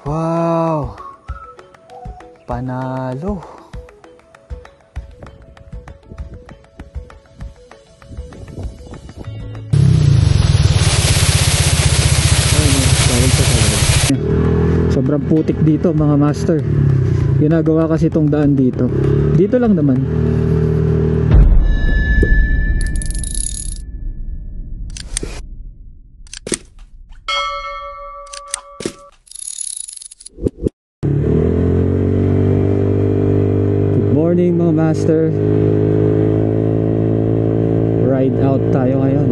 Wow! Panalo! Sobrang putik dito mga master. Ginagawa kasi itong daan dito. Dito lang naman. Good morning mga master. Ride out tayo ngayon.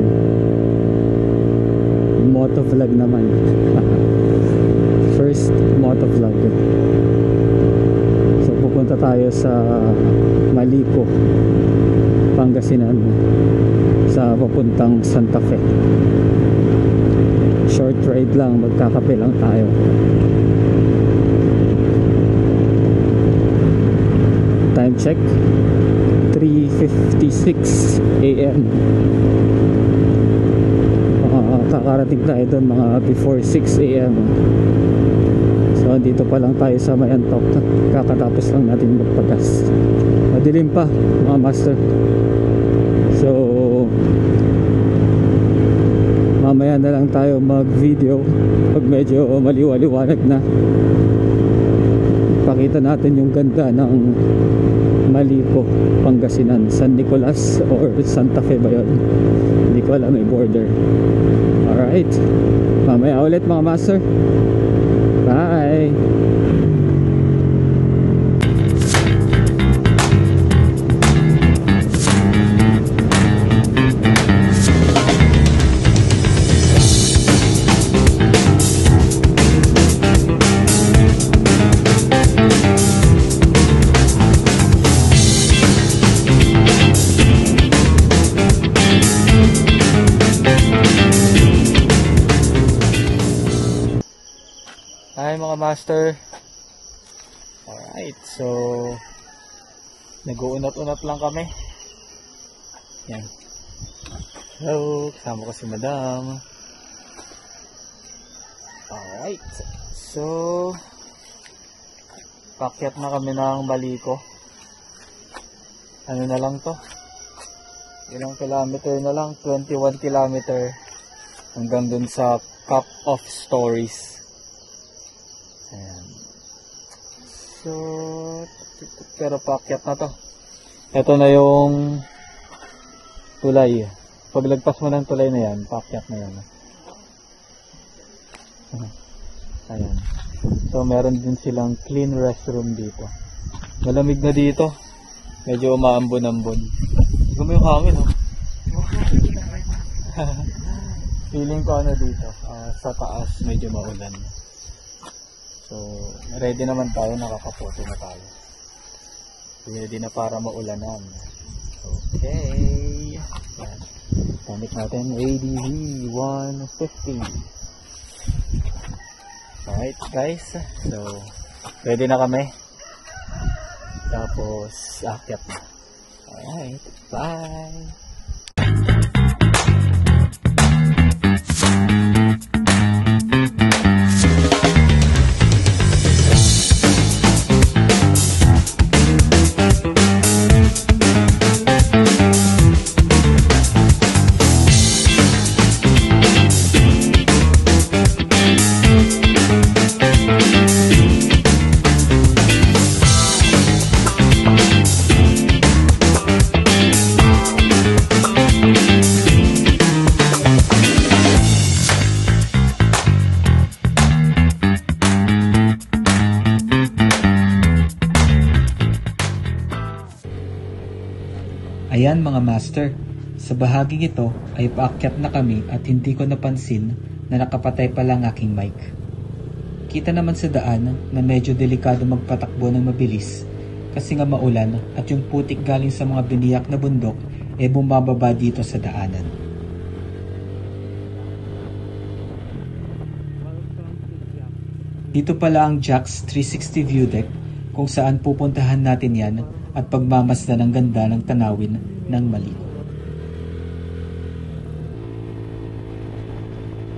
Motovlog naman. First motovlog. So pupunta tayo sa Malico, Pangasinan, sa papuntang Santa Fe. Short ride lang, magkakape lang tayo. Time check 3:56 AM. Kakarating tayo doon mga before 6 AM. So dito pa lang tayo sa may Antok. Kakatapos lang natin magpagas. Madilim pa mga master. So mamaya na lang tayo mag video pag medyo maliwaliwanag na. Pakita natin yung ganda ng Malico, Pangasinan, San Nicolas or Santa Fe ba yun? Hindi ko alam, may border. Alright, mamaya ulit mga master. Bye. Hi mga master. Alright, so nag-uunat-unat lang kami. Yan. Hello, kasama ko si madam. Alright, so pakyat na kami ng Malico. Ano na lang to? Ilang kilometer na lang? 21 kilometer hanggang dun sa Cup of Stories. Ayan. So pero paakyat na to. Ito na yung tulay. Paglagpas mo ng tulay na yan, paakyat na yan. Ayan. So meron din silang clean restroom dito. Malamig na dito. Medyo umaambon-ambon. Gusto mo yung hangin, oh. Feeling ko ano dito, sa taas medyo maulan. So, ready naman tayo, nakakapoto na tayo. Ready na para maulanan. Okay. Yan. Gamit natin ADV 150. Alright guys. So, ready na kami. Tapos, akyat na. Alright. Bye! Ayan mga master, sa bahaging ito ay paakyat na kami at hindi ko napansin na nakapatay pala ang aking mic. Kita naman sa daan na medyo delikado magpatakbo ng mabilis kasi nga maulan at yung putik galing sa mga biniyak na bundok bumababa dito sa daanan. Dito pala ang Jack's 360 view deck kung saan pupuntahan natin yan at pagmamasdan ng ganda ng tanawin ng Malico.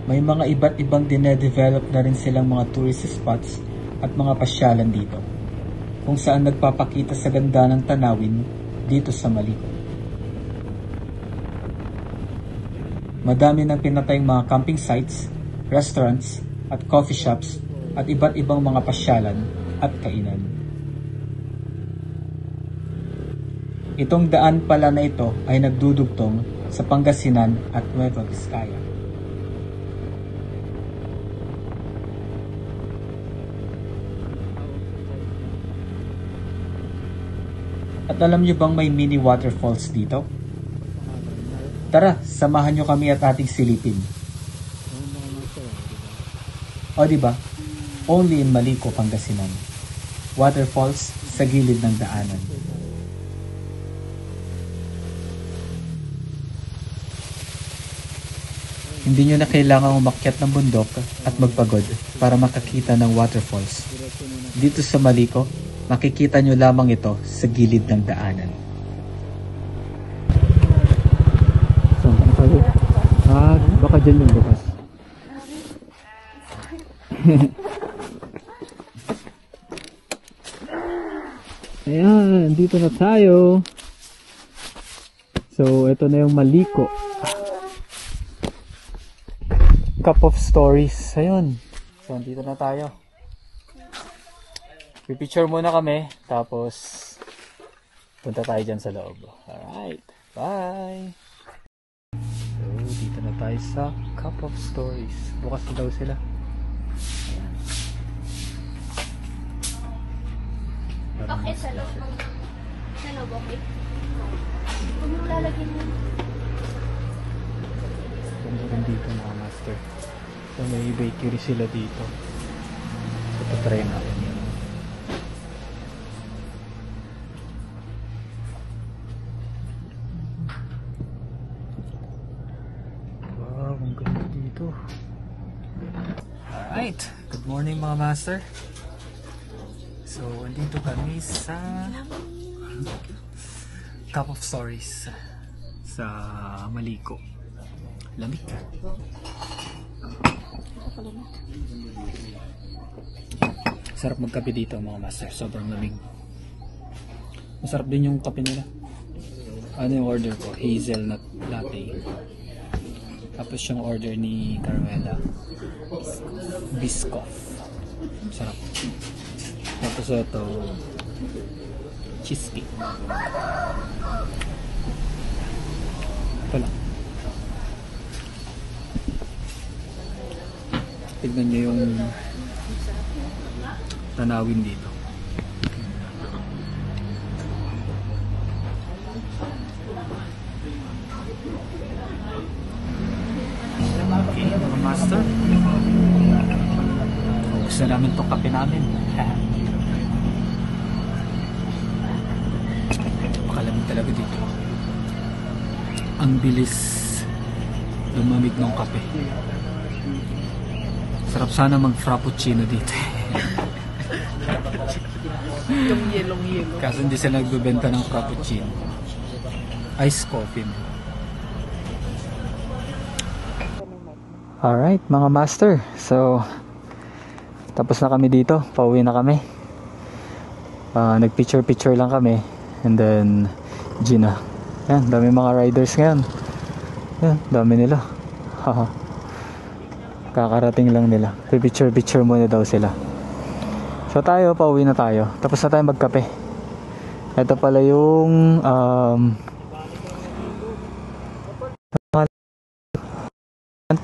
May mga iba't ibang dinedevelop na rin silang mga tourist spots at mga pasyalan dito, kung saan nagpapakita sa ganda ng tanawin dito sa Maliko. Madami ng pinatayong mga camping sites, restaurants at coffee shops at iba't ibang mga pasyalan at kainan. Itong daan pala na ito ay nagdudugtong sa Pangasinan at Nueva Vizcaya. At alam nyo bang may mini waterfalls dito? Tara, samahan nyo kami at ating silipin. O diba? Only in Maliko, Pangasinan. Waterfalls sa gilid ng daanan. Hindi nyo na kailangang umakyat ng bundok at magpagod para makakita ng waterfalls. Dito sa Maliko, makikita nyo lamang ito sa gilid ng daanan. Baka dyan yung bukas. Ayan, dito na tayo. So, ito na yung Maliko. Cup of Stories. Ayun. So, dito na tayo. Pipicture muna kami. Tapos, punta tayo dyan sa loob. Alright. Bye! So, dito na tayo sa Cup of Stories. Bukas na daw sila. Ayan. Okay, sa loob. Sa loob, okay. Kung mo lalagyan mo. Ganda rin dito mga master. So may bakery sila dito. So tatry natin yun. Wow, ang ganda dito. Alright, good morning mga master. So andito kami sa Cup of Stories sa Maliko. Lamig. Sarap magkape dito mga master. Sobrang lamig. Masarap din yung kape nila. Ano yung order ko? Hazelnut latte. Tapos yung order ni Carmela, Biscoff. Sarap. Tapos ito, cheesecake. Ito lang. Tignan nyo yung tanawin dito. Okay, mga master. Gusto namin itong kape namin. Makalamig talaga dito. Ang bilis lumamig ng kape. Sarap sana mag-frappuccino dito. Yung yellow. Kaso hindi sila nagbebenta ng frappuccino. Ice coffee. Alright mga master. So tapos na kami dito. Pauwi na kami. Nag-picture lang kami. And then Gina. Yan, dami mga riders ngayon. Yan, dami nila. Haha. Kakarating lang nila. Picture muna daw sila. So tayo, pauwi na tayo. Tapos na tayo magkape. Ito pala yung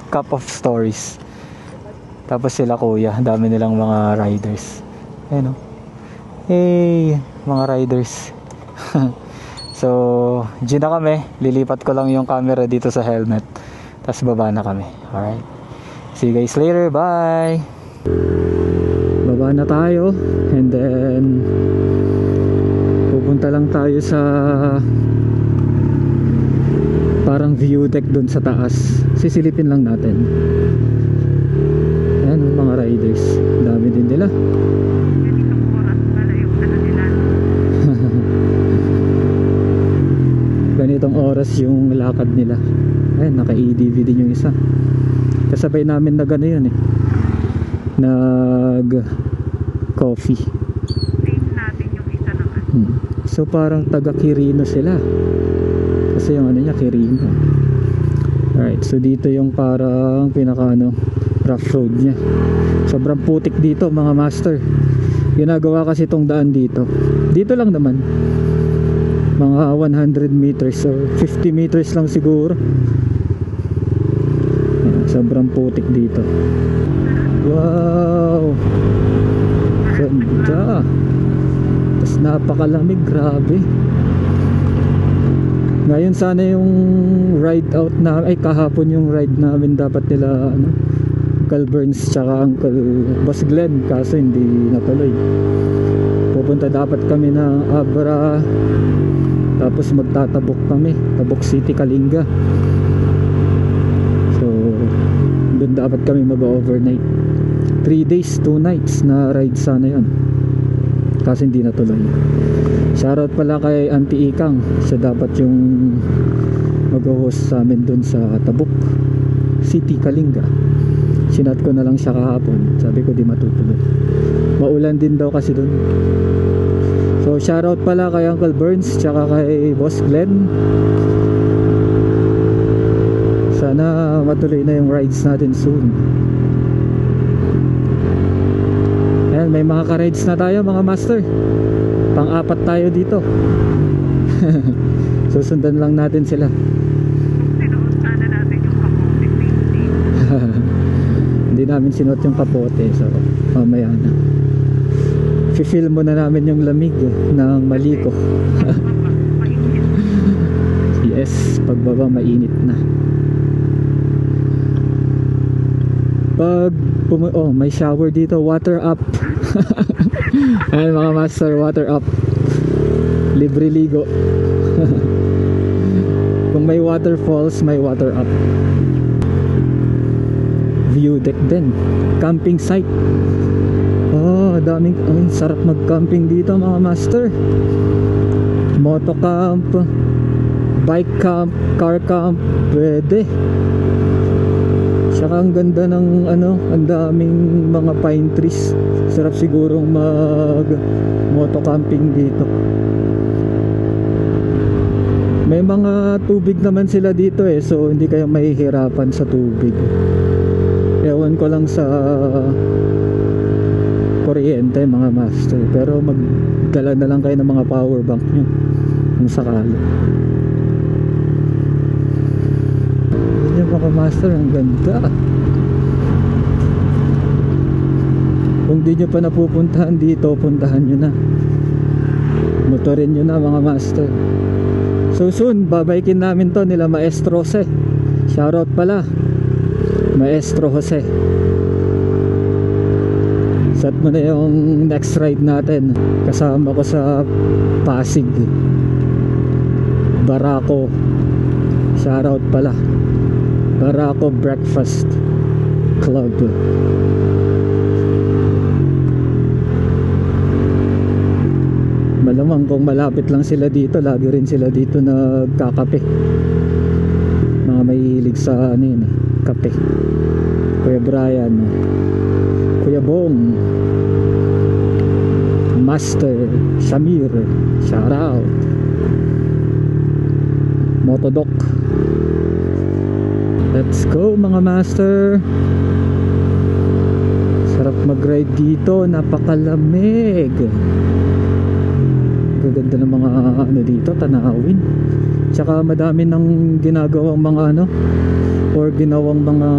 Cup of Stories. Tapos sila kuya, dami nilang mga riders. Ayun o. Hey, mga riders. So, Gina kami. Lilipat ko lang yung camera dito sa helmet. Tapos baba na kami. Alright. See you guys later. Bye! Baba na tayo. And then pupunta lang tayo sa parang view deck dun sa taas. Sisilipin lang natin. Ayan, mga riders. Dami din nila. Ganitong oras yung lakad nila. Ayan, naka-EDV din yung isa. Kasi kasabay namin na gano'n yun eh, nag coffee. natin yung isa naman. So parang taga Quirino sila kasi yung ano niya Quirino. Alright, so dito yung parang pinaka rough road niya. Sobrang putik dito mga master. Ginagawa kasi itong daan dito lang naman, mga 100 meters or 50 meters lang siguro. Ayan, sobrang putik dito. Wow, ganda. Tapos napakalamig, grabe. Ngayon sana yung ride out na kahapon yung ride namin dapat nila Uncle Burns tsaka Uncle Boss Glenn, kaso hindi natuloy. Pupunta dapat kami ng Abra, tapos magtatabok kami, Tabok City, Kalinga. So doon dapat kami mag-overnight. 3 days 2 nights na ride sana yun, kasi hindi natuloy. Shoutout pala kay Auntie Ikang, siya dapat yung mag-host sa amin dun sa Tabok City, Kalinga. Sinat ko na lang siya kahapon, sabi ko di matutuloy, maulan din daw kasi dun. So shoutout pala kay Uncle Burns tsaka kay Boss Glenn. Sana matuloy na yung rides natin soon. Ayan, may mga ka-rides na tayo mga master, pang-apat tayo dito. Susundan lang natin sila. Sinuot sana natin yung kapote. Hindi namin sinuot yung kapote, so mamaya na. I-feel mo na namin yung lamig ng Maliko. Yes, pagbaba mainit na. Pag may shower dito, water up. Ayan mga master, water up, libre ligo. Kung may waterfalls, may water up. View deck din, camping site. Daming, sarap mag camping dito mga master. Moto camp, bike camp, car camp, pwede. Saka ang ganda ng ang daming mga pine trees. Sarap sigurong mag moto camping dito. May mga tubig naman sila dito so hindi kayo mahihirapan sa tubig. Ewan ko lang sa kuryente mga master, pero magdala na lang kayo ng mga power bank nyo kung sakali. Yung mga master, ang ganda. Kung di nyo pa napupuntahan dito, puntahan nyo na, motorin nyo na mga master. So soon babaikin namin to nila Maestro Jose. Shoutout pala Maestro Jose. Set mo na yung next ride natin. Kasama ko sa Pasig, Barako. Shoutout pala Barako Breakfast Club. Malamang kung malapit lang sila dito, lagi rin sila dito nagkakape. Mga mahilig sa kape. Kuya Brian, Kuya Bong, Master Shamir, shoutout. Motodoc. Let's go mga master. Sarap mag-ride dito, napakalamig. Gaganda ng mga dito, tanawin. Tsaka madami ng ginagawang mga or ginawang mga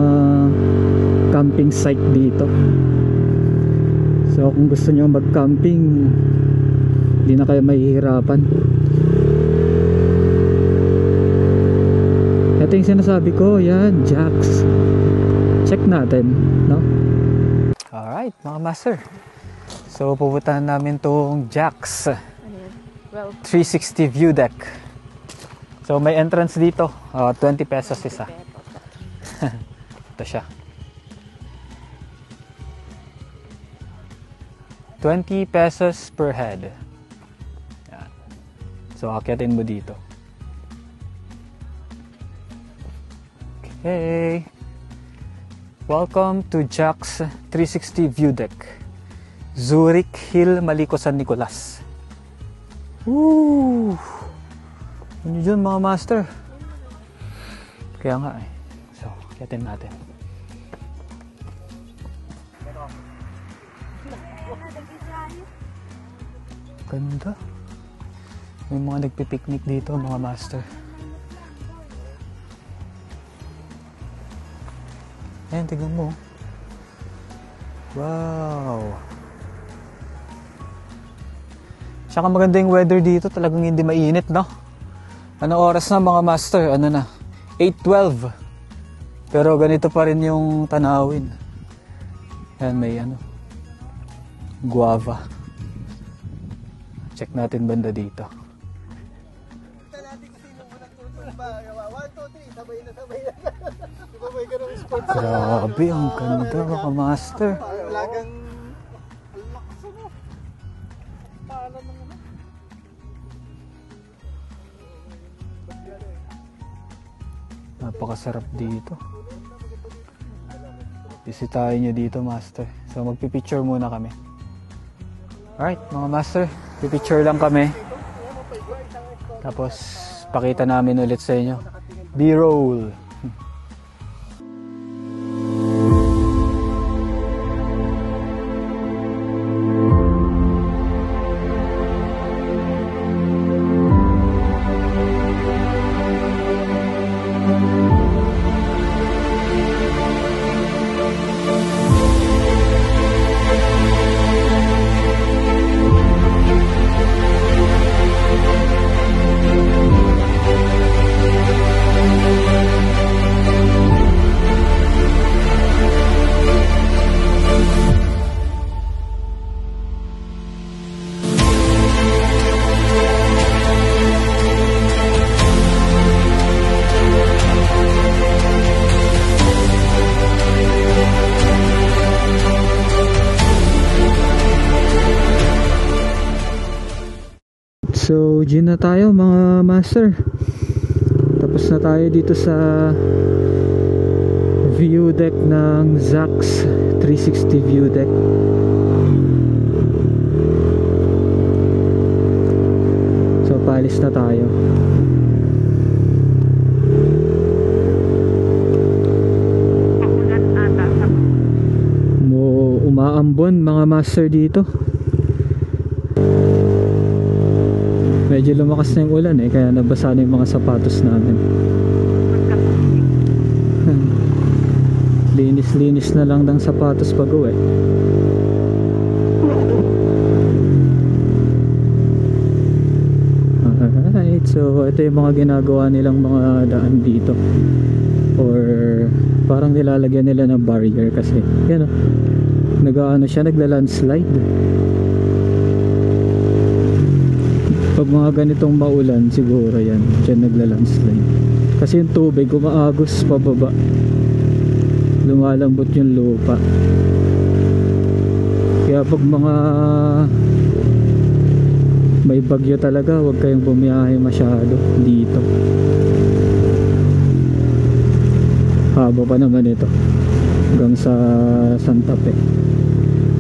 camping site dito. So kung gusto nyo mag-camping, hindi na kayo mahihirapan. Ito yung sinasabi ko, yan, Jax. Check natin, no? Alright, mga master. So pupuntahan namin tong Jax 360 view deck. So may entrance dito, 20 pesos isa. Ito siya, 20 pesos per head. Yan. So akyatin mo dito. Okay. Welcome to Jack's 360 View Deck. Zurich Hill, Maliko, San Nicolas. Woo! Ano yun mga master? Kaya nga eh. So, kiyatin natin. Ganda. May mga nagpipiknik dito mga master. Ayan, tignan mo. Wow. Saka maganda yung weather dito. Talagang hindi mainit, no? Anong oras na mga master? Ano na? 8:12. Pero ganito pa rin yung tanawin. Ayan, may ano. Guava. Check natin banda dito. Grabe, ang ganda mga master. Napakasarap dito. Bisitahin nyo dito master. So magpipicture muna kami. Alright mga master, pipicture lang kami. Tapos pakita namin ulit sa inyo. B-roll. So, gym na tayo mga master. Tapos na tayo dito sa view deck ng Jack's 360 View Deck. So, paalis na tayo. Pakulan ata sa Umaambon mga master dito. Medyo lumakas na yung ulan eh, kaya nabasa na yung mga sapatos namin. Linis-linis na lang ng sapatos pag uwi. Alright, so ito yung mga ginagawa nilang mga daan dito. Or parang nilalagyan nila ng barrier kasi yan o, nag-ano siya, nagla-landslide. Pag mga ganitong maulan siguro yan, dyan nagla-landslide kasi yung tubig umaagos pababa, lumalambot yung lupa. Kaya pag mga may bagyo talaga, huwag kayong bumiyahe masyado dito. Haba pa naman ito hanggang sa Santa Fe.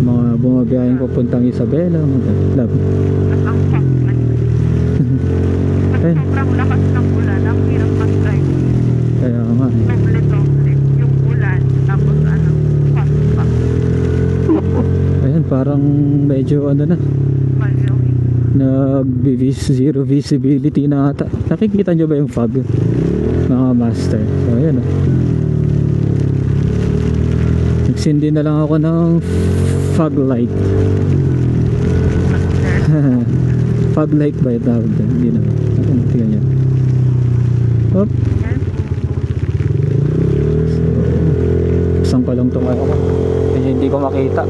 Mga bumabiyaheng papuntang Isabela, magandang ang paklan. Pag sobrang lakas ng ulan, ang hirap mag-drive. kaya nga eh. Doble-doble yung ulan, tapos fast. Ayan, parang medyo ano na, zero visibility na ata. Nakikita nyo ba yung fog mga master? So ayan o, nagsindi na lang ako ng fog light. Fog light ba yung tawag doon? Hindi naman. Tingnan nyo. Hop. So, saan ko lang tumayo ko? Kaya hindi ko makita.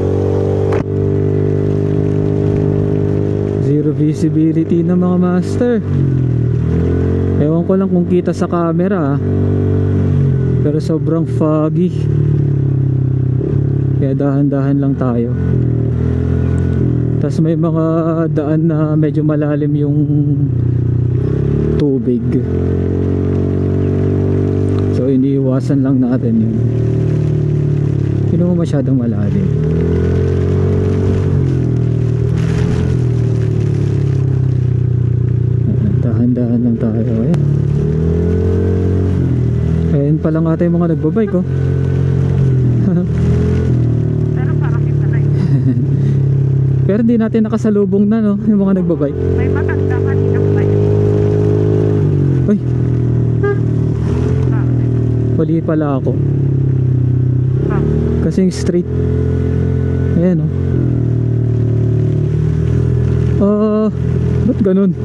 Zero visibility na mga master. Ewan ko lang kung kita sa camera, pero sobrang foggy. Kaya dahan-dahan lang tayo. Tapos may mga daan na medyo malalim yung tubig, so iniiwasan lang natin yun. Hindi naman masyadong malalim. Dahan-dahan lang tayo. Ayan. Ayan pa lang ata yung mga nagbabike oh. Pero parang kita na yun. Pero di natin nakasalubong na no, yung mga nagbabike. May matanda kaninang ba yun? Uy, Bakit? mali pala ako. Bakit? Kasing straight. Ayan oh. Ba't ganun?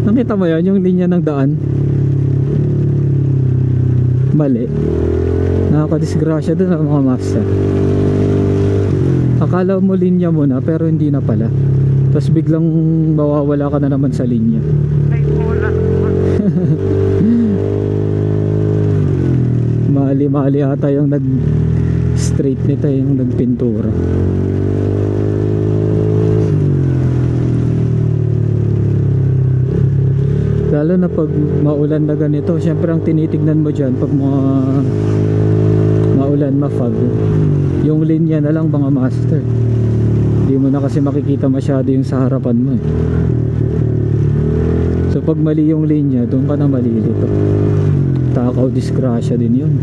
Nakita mo yan, yung linya ng daan? Mali. Nakakadisgrasya dun ang mga master. Akala mo linya mo na pero hindi na pala. Tapos biglang mawawala ka na naman sa linya. May bola. Mali ata yung nag straight nito, yung nagpintura. Lalo na pag maulan na ganito, syempre ang tinitignan mo dyan pag mga maulan, mafog, yung linya na lang mga master. Hindi mo na kasi makikita masyado yung sa harapan mo eh. So pag mali yung linya, doon ka na malilito. Takaw, disgrasya din yun.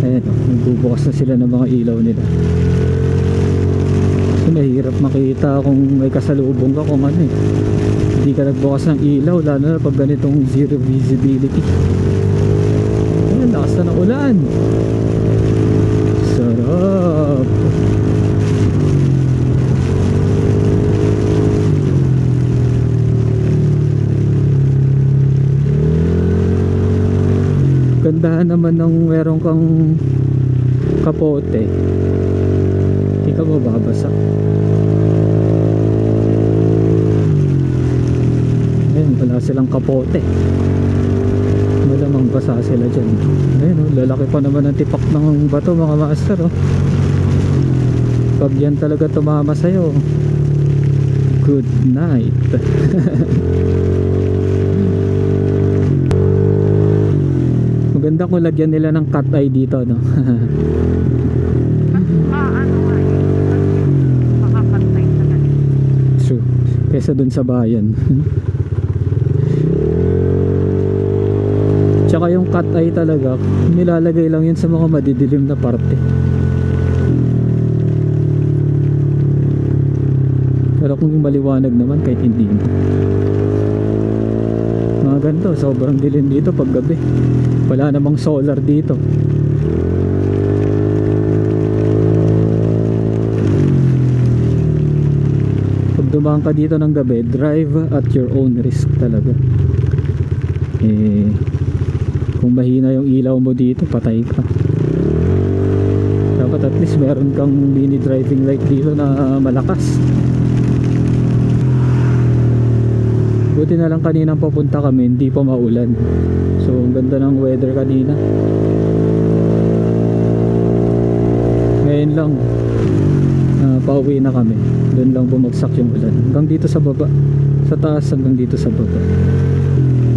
Ayan o, nagbubukas na sila ng mga ilaw nila. So mahirap makita kung may kasalubong ka, kung ano eh. Hindi ka nagbukas ng ilaw, lalo na pag ganitong zero visibility. Ayan, lakas na ng ulan. Sarap. Gandahan naman nung meron kang kapote, hindi ka mababasa. Ayun, wala silang kapote, malamang basa sila dyan. Ayun oh, lalaki pa naman ang tipak ng bato mga master oh. Pag yan talaga tumama sa'yo, good night. Maganda kung lagyan nila ng cat eye dito, no? Ano nga yun? Makapantay sa ganito. True. Kesa dun sa bayan. Tsaka yung cat eye talaga, nilalagay lang yun sa mga madidilim na parte. Pero kung maliwanag naman, kahit hindi mo. Mga ganito, sobrang dilim dito pag gabi. Wala namang solar dito. Pag dumaan ka dito ng gabi, drive at your own risk talaga. Kung mahina yung ilaw mo dito, patay ka. Dapat at least meron kang mini driving light dito na malakas. Buti na lang kanina papunta kami, hindi pa maulan. So ang ganda ng weather kanina. Ngayon lang pauwi na kami. Doon lang bumagsak yung ulan. Hanggang dito sa baba. Sa taas hanggang dito sa baba.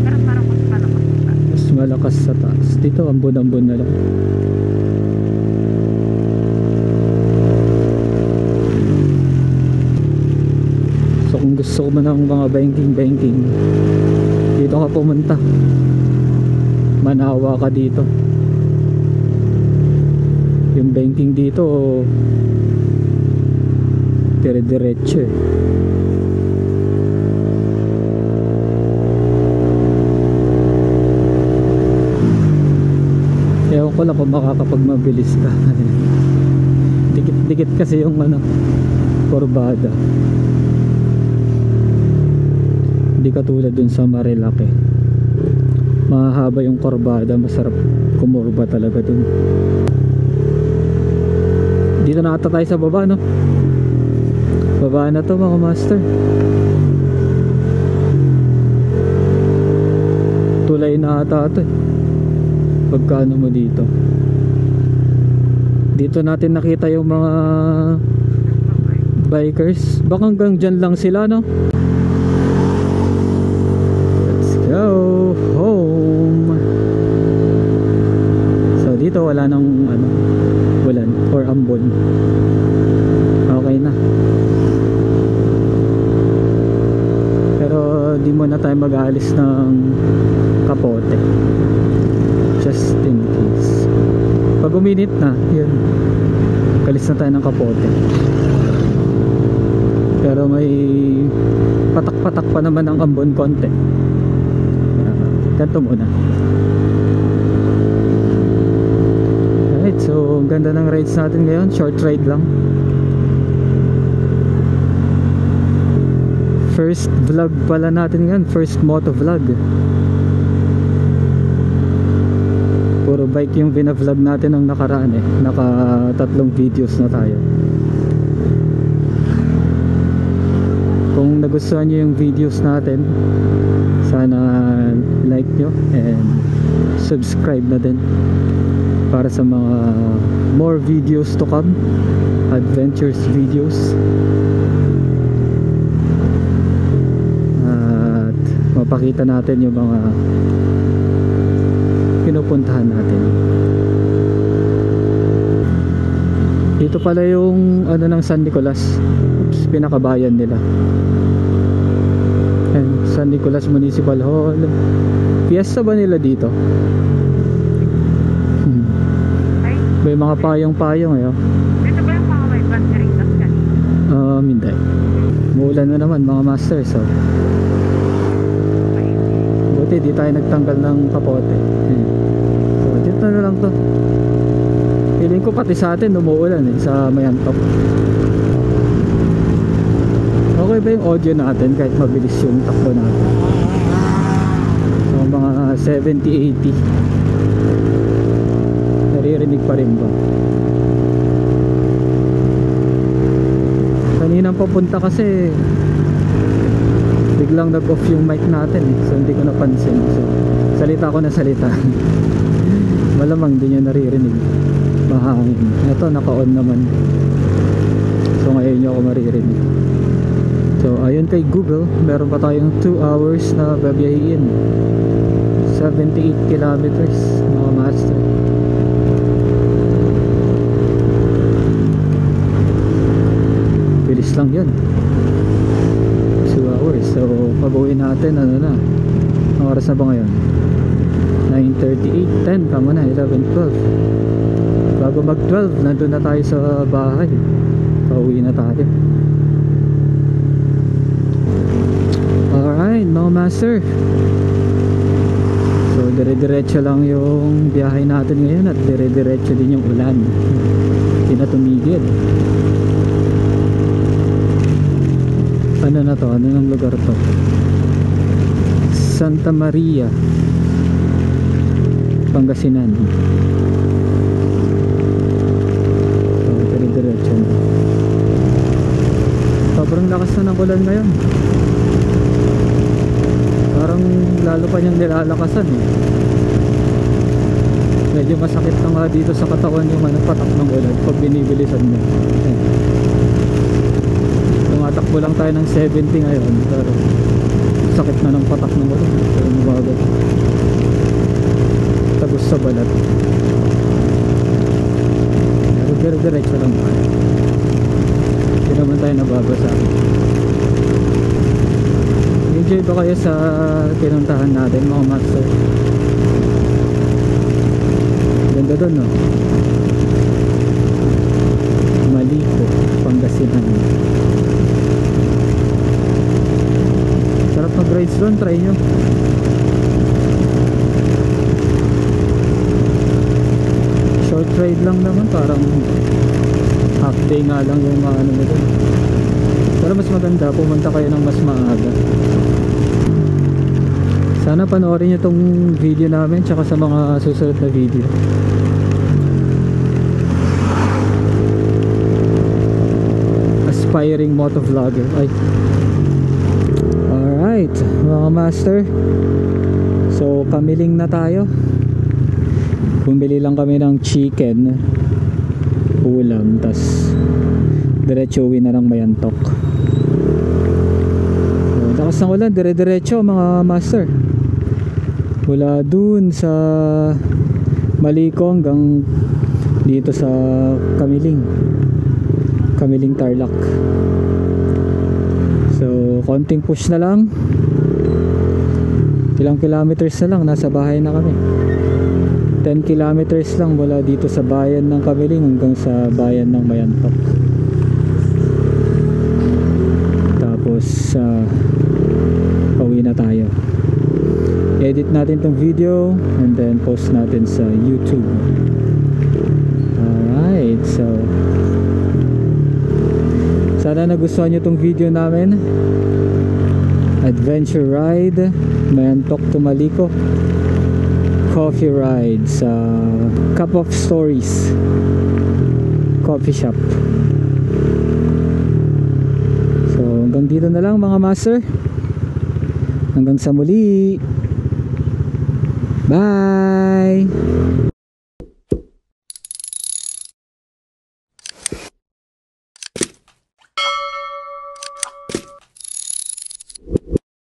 Pero parang mas malakas sa taas. Mas malakas sa taas. Dito ambon-ambon na lang. So kung gusto mo ng mga banking, dito ka pumunta. Manawa ka dito. Yung banking dito dire-diretso eh. Ewan ko lang kung makakapagmabilis ka. Dikit-dikit kasi yung kurbada. Hindi katulad dun sa Marilake. Mahaba yung kurbada, masarap kumurba talaga dun. Dito na ata tayo sa baba, no? Baba na to mga master. Tulay na ata ito eh. Pagkaano mo dito. Dito natin nakita yung mga bikers. Baka hanggang dyan lang sila, no? Let's go home. wala ng ano, ulan or ambon. Okay na. Pero di muna tayo mag-aalis ng kapote. Just in case. Pag uminit na, yun. Kalis na tayo ng kapote. Pero may patak-patak pa naman ang ambon konti. Ganito muna. Alright, so ang ganda ng rides natin ngayon. Short ride lang. First vlog pala natin ngayon. First moto vlog. Puro bike yung binavlog natin ng nakaraan eh. Naka 3 videos na tayo. Kung nagustuhan nyo yung videos natin, sana like nyo and subscribe na din para sa mga more videos to come, adventures videos, at mapakita natin yung mga pinupuntahan natin. Dito pala yung ano ng San Nicolas. Oops, pinakabayan nila. And San Nicolas Municipal Hall. Fiesta ba nila dito? Ay, May mga payong-payong eh. dito ba yung mga may banderitas kanina? Hindi. Muulan na naman mga masters. Oh. Buti di tayo nagtanggal ng kapote. So dito na lang to. Feeling ko pati sa atin umuulan eh, sa Mayantok. Okay ba yung audio natin kahit mabilis yung takbo natin? So mga 70-80, naririnig pa rin ba? Kaninang papunta kasi biglang nag-off yung mic natin eh. So hindi ko napansin. So salita ko na salita. Malamang di nyo naririnig. Mahangin. Ito naka-on naman. So ngayon nyo ako maririnig. So ayun kay Google, meron pa tayong 2 hours na babiyahin. 78 kilometers mga master. Bilis lang yun. 2 hours. So pag uwi natin, ano na, ang oras na ba ngayon? 9:38, 10, kama na, 11, 12. Bago mag 12, nandun na tayo sa bahay. Pauwi na tayo. Alright mga master, so dire-diretso lang yung biyahe natin ngayon at dire-diretso din yung ulan. Hindi na tumigil. Ano na to? Ano ng lugar to? Santa Maria, Pangasinan. So dire-diretso na. Sobrang lakas na ng ulan ngayon. Parang lalo pa niyang nilalakasan eh. Medyo masakit na nga dito sa katawan yung patak ng ulan pag binibilisan mo. Tumatakbo lang tayo ng 70 ngayon, pero sakit na ng patak ng ulan. So mabagat, tagos sa balat. Pero diretso lang tayo. Hindi naman tayo nababasa. Enjoy ba kayo sa pinuntahan natin mga master? Ganda doon no? Malipo, Pangasinan. Sarap mag-rides doon, try nyo. Short ride lang naman, parang half day nga lang yung ano mo doon. Pero mas maganda, pumunta kayo ng mas maaga. Sana panoorin nyo itong video namin tsaka sa mga susunod na video. Aspiring motovlogger. Ay. Alright mga master, so kamiling na tayo. Bumili lang kami ng chicken ulam, tas diretso uwi na ng Mayantok. Lakas ng ulan, dire-diretso mga master. Mula dun sa Maliko hanggang dito sa Kamiling Tarlac. So konting push na lang, ilang kilometers na lang nasa bahay na kami. 10 kilometers lang mula dito sa bayan ng Kamiling hanggang sa bayan ng Mayantok. Tapos pauwi na tayo. Edit natin tong video and then post natin sa YouTube. Alright, so sana nagustuhan nyo tong video namin. Adventure ride Mayantok to Maliko, coffee ride sa Cup of Stories coffee shop. So hanggang dito na lang mga master, hanggang sa muli, bye.